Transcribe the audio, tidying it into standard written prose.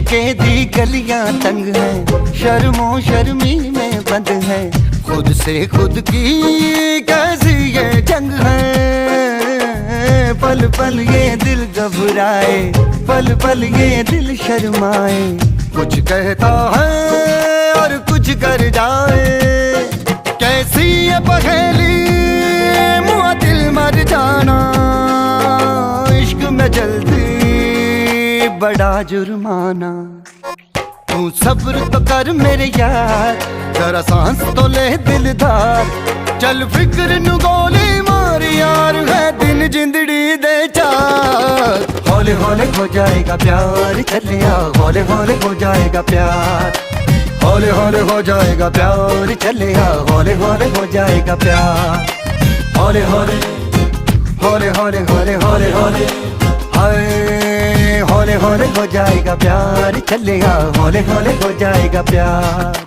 इश्के दी गलियां तंग है, शर्मो शर्मी में बंद है, खुद से खुद की कैसी ये जंग है। पल पल ये दिल घबराए, पल पल ये दिल शर्माए, कुछ कहता है और कुछ कर जाए। कैसी ये पहेली मुआ दिल मर जाना, इश्क में जल्दी बड़ा जुर्माना। तू सब्र तो कर मेरे यार, जरा सांस तो ले दिलदार, चल फिक्र नु गोली मार यार, है दिन जिंदड़ी दे चार। हौले हौले हो जाएगा प्यार, चलिया हौले हौले हो जाएगा प्यार, हौले हौले हो जाएगा प्यार, चलिया हौले हौले हो जाएगा प्यार। हौले हौले हौले हौले हौले हौले हौले हाय, हौले हौले हो जाएगा प्यार, चलेगा हौले हौले हो जाएगा प्यार।